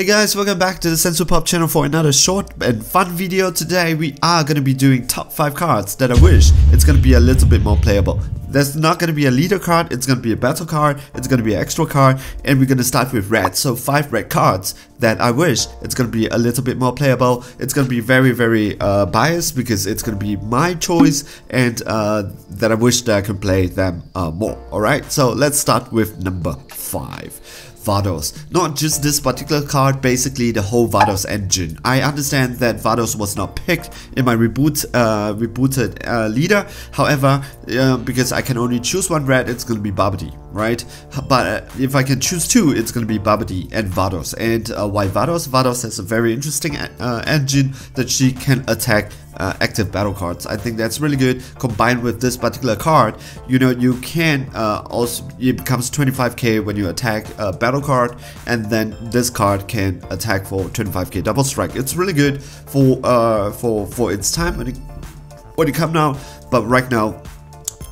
Hey guys, welcome back to the Sensu Pop channel for another short and fun video. Today we are going to be doing top 5 cards that I wish it's going to be a little bit more playable. There's not going to be a leader card, it's going to be a battle card, it's going to be an extra card, and we're going to start with red. So 5 red cards that I wish it's going to be a little bit more playable. It's going to be very biased because it's going to be my choice, and that I wish that I can play them more. Alright, so let's start with number 5. Vados. Not just this particular card, basically the whole Vados engine. I understand that Vados was not picked in my rebooted leader. However, because I can only choose one red, it's going to be Babidi, right? But if I can choose 2, it's going to be Babidi and Vados. And why Vados? Vados has a very interesting engine that she can attack active battle cards. I think that's really good. Combined with this particular card, you know, you can also, it becomes 25k when you attack a battle card, and then this card can attack for 25k double strike. It's really good for its time when it comes out, but right now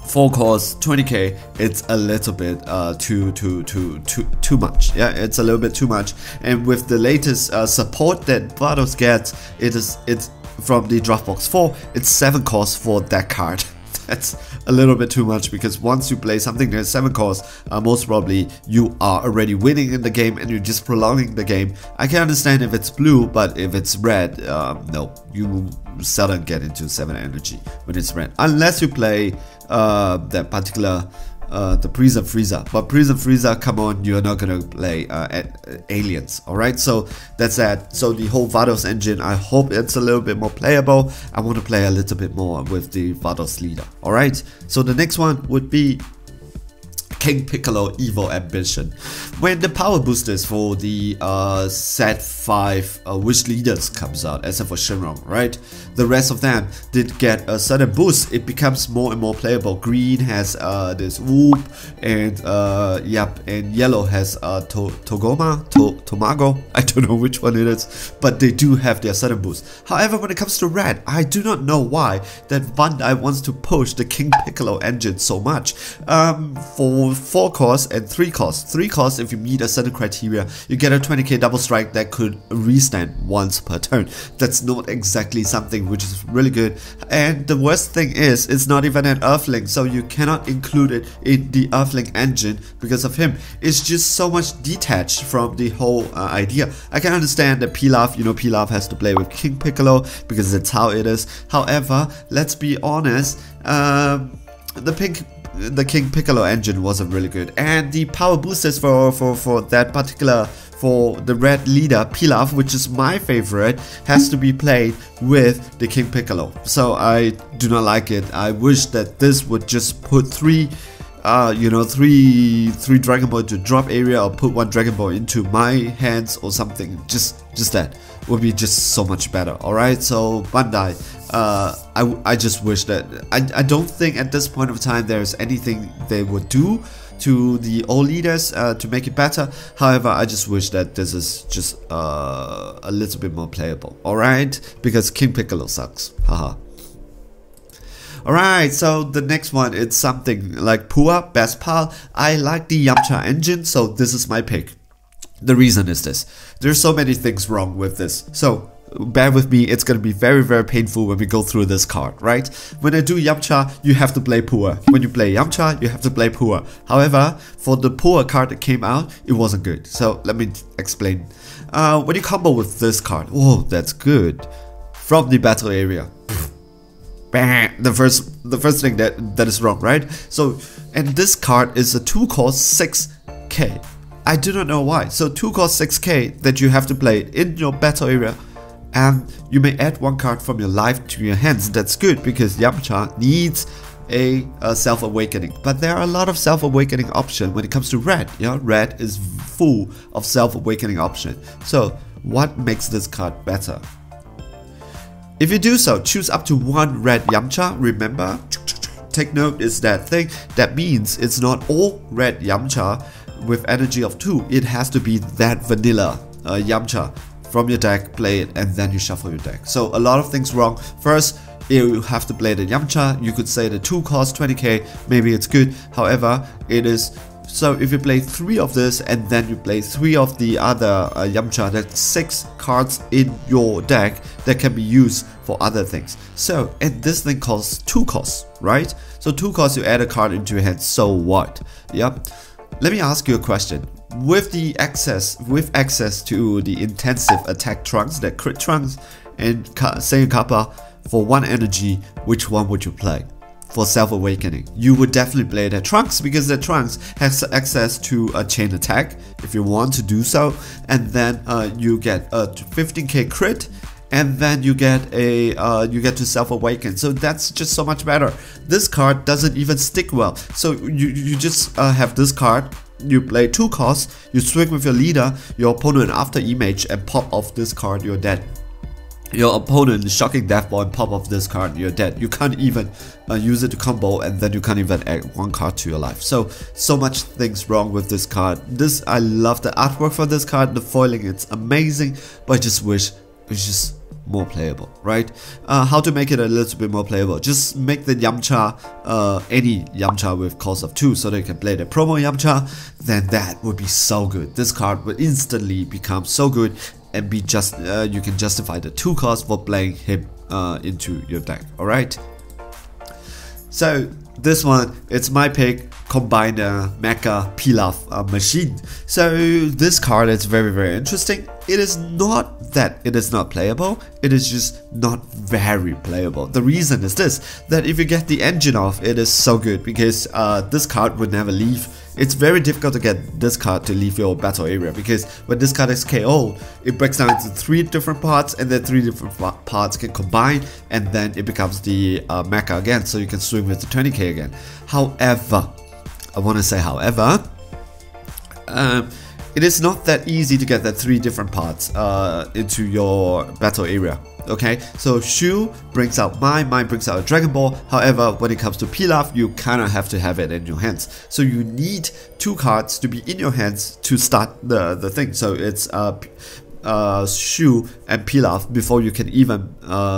4 cores 20k, it's a little bit too much. Yeah, it's a little bit too much. And with the latest support that Vados gets, it's from the Dropbox 4, it's 7 cores for that card. That's a little bit too much, because once you play something that's 7 cores, most probably you are already winning in the game and you're just prolonging the game. I can understand if it's blue, but if it's red, no, you seldom get into 7 energy when it's red, unless you play that particular the Prison Freezer. But Prison Freezer, come on, you're not gonna play aliens. Alright, so that's that. So the whole Vados engine, I hope it's a little bit more playable. I want to play a little bit more with the Vados leader. Alright, so the next one would be King Piccolo Evil Ambition. When the power boosters for the set 5 wish leaders comes out, except for Shenron, right? The rest of them did get a sudden boost. It becomes more and more playable. Green has this whoop, and yep, and yellow has Tomago. I don't know which one it is, but they do have their sudden boost. However, when it comes to red, I do not know why that Bandai wants to push the King Piccolo engine so much. For 4 cores and 3 cores. 3 cores, if you meet a certain criteria, you get a 20k double strike that could restand once per turn. That's not exactly something which is really good. And the worst thing is, it's not even an Earthling, so you cannot include it in the Earthling engine because of him. It's just so much detached from the whole idea. I can understand that Pilaf, you know, Pilaf has to play with King Piccolo because that's how it is. However, let's be honest, the King Piccolo engine wasn't really good, and the power boosters for that particular, for the red leader Pilaf, which is my favorite, has to be played with the King Piccolo. So I do not like it. I wish that this would just put 3 Dragon Ball to drop area, or put 1 Dragon Ball into my hands or something. Just that would be just so much better. Alright, so Bandai, I just wish that, I don't think at this point of time there's anything they would do to the old leaders to make it better. However, I just wish that this is just a little bit more playable. Alright, because King Piccolo sucks. Haha. Alright, so the next one, it's something like Pua, Best Pal. I like the Yamcha engine, so this is my pick. The reason is this: there's so many things wrong with this, so bear with me. It's gonna be very painful when we go through this card, right? When I do Yamcha, you have to play Pua. When you play Yamcha, you have to play Pua. However, for the Pua card that came out, it wasn't good. So let me explain. When you combo with this card, oh, that's good. From the battle area, the first thing that is wrong, right? So, and this card is a 2 core 6k. I do not know why. So 2 core 6k that you have to play in your battle area, and you may add 1 card from your life to your hands. That's good, because Yamcha needs a self-awakening. But there are a lot of self-awakening options when it comes to red. Yeah, red is full of self-awakening options. So what makes this card better? If you do so, choose up to 1 red Yamcha. Remember, take note, is that thing. That means it's not all red Yamcha with energy of 2. It has to be that vanilla Yamcha from your deck, play it, and then you shuffle your deck. So a lot of things wrong. First, you have to play the Yamcha. You could say the 2 costs 20k, maybe it's good. However, it is So if you play 3 of this and then you play 3 of the other Yamcha, that's 6 cards in your deck that can be used for other things. So, and this thing costs 2 costs, right? So 2 costs, you add a card into your hand, so what? Yep. Let me ask you a question. With access to the intensive attack trunks, that crit trunks, and Saiyan Kappa for 1 energy, which one would you play? For Self-Awakening, you would definitely play the Trunks, because the Trunks has access to a chain attack if you want to do so, and then you get a 15k crit, and then you get to Self-Awaken. So that's just so much better. This card doesn't even stick well. So you just have this card. You play 2 costs, you swing with your leader, your opponent after image, and pop off this card, you're dead. Your opponent is shocking death ball and pop off this card, you're dead. You can't even use it to combo, and then you can't even add 1 card to your life. So much things wrong with this card. I love the artwork for this card, the foiling, it's amazing, but I just wish it was just more playable, right? How to make it a little bit more playable? Just make the Yamcha, any Yamcha with cost of 2, so they can play the promo Yamcha. Then that would be so good. This card would instantly become so good, and be you can justify the 2 costs for playing him into your deck. All right. So this one, it's my pick. Combiner Mecha Pilaf machine. So this card is very, very interesting. It is not that it is not playable, it is just not very playable. The reason is this, that if you get the engine off, it is so good, because this card would never leave. It's very difficult to get this card to leave your battle area, because when this card is KO'd, it breaks down into 3 different parts, and then 3 different parts can combine, and then it becomes the mecha again, so you can swing with the 20k again. However, I want to say however, it is not that easy to get the 3 different parts into your battle area. Okay, so Shu brings out mine brings out a Dragon Ball. However, when it comes to Pilaf, you kinda have to have it in your hands. So you need 2 cards to be in your hands to start the thing. So it's Shu and Pilaf before you can even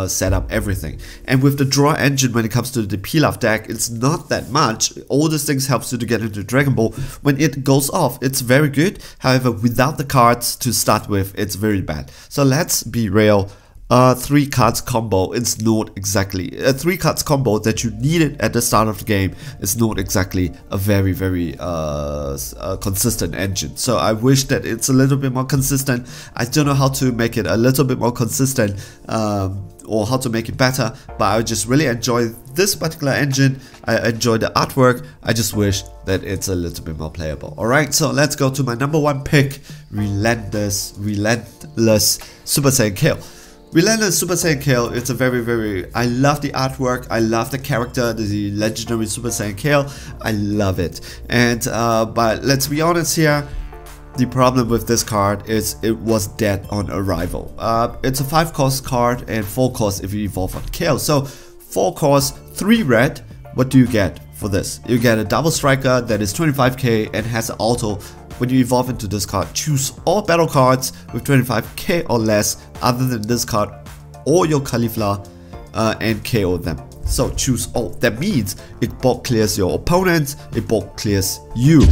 set up everything. And with the draw engine, when it comes to the Pilaf deck, it's not that much. All these things helps you to get into Dragon Ball. When it goes off, it's very good. However, without the cards to start with, it's very bad. So let's be real. 3 cards combo is not exactly 3 cards combo that you needed at the start of the game is not exactly a very consistent engine. So I wish that it's a little bit more consistent. I don't know how to make it a little bit more consistent or how to make it better, but I just really enjoy this particular engine. I enjoy the artwork. I just wish that it's a little bit more playable. Alright, so let's go to my number 1 pick, Relentless Super Saiyan Kale. Relentless Super Saiyan Kale, it's a very, I love the artwork, I love the character, the legendary Super Saiyan Kale, I love it. And, but let's be honest here, the problem with this card is it was dead on arrival. It's a 5 cost card and 4 cost if you evolve on Kale. So 4 cost, 3 red, what do you get for this? You get a double striker that is 25k and has an auto. When you evolve into this card, choose all battle cards with 25k or less other than this card or your Caulifla and KO them. So choose all. That means it bulk clears your opponent, it bulk clears you.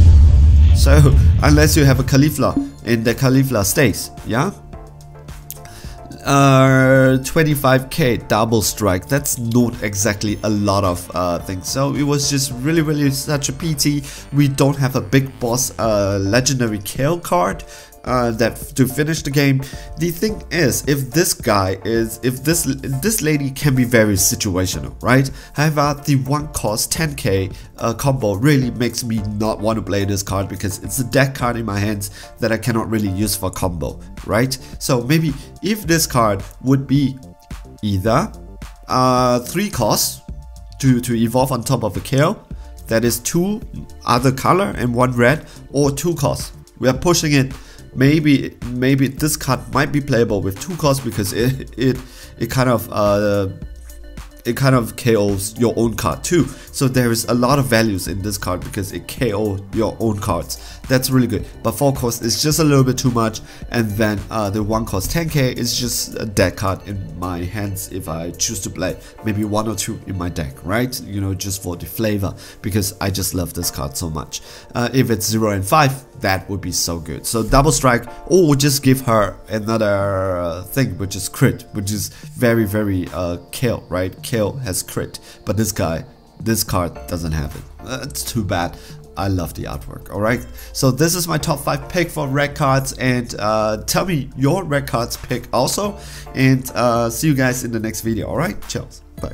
So unless you have a Caulifla and the Caulifla stays, yeah? 25k double strike, that's not exactly a lot of things. So it was just really such a PT. We don't have a big boss legendary Kale card that to finish the game. The thing is, if this lady can be very situational, right? However, the 1 cost 10k combo really makes me not want to play this card, because it's a deck card in my hands that I cannot really use for combo, right? So maybe if this card would be either 3 costs to evolve on top of a Kale, that is 2 other color and 1 red, or 2 costs. We are pushing it. Maybe this card might be playable with 2 costs, because it kind of it kind of KOs your own card too. So there is a lot of values in this card because it KO your own cards. That's really good. But 4 cost is just a little bit too much, and then the 1 cost 10k is just a deck card in my hands if I choose to play maybe 1 or 2 in my deck, right? You know, just for the flavor, because I just love this card so much. If it's 0 and 5, that would be so good. So double strike, or we'll just give her another thing, which is crit, which is very kill, right? Kill has crit, but this card doesn't have it. It's too bad. I love the artwork. Alright, so this is my top 5 pick for red cards, and tell me your red cards pick also, and see you guys in the next video. Alright, cheers, bye.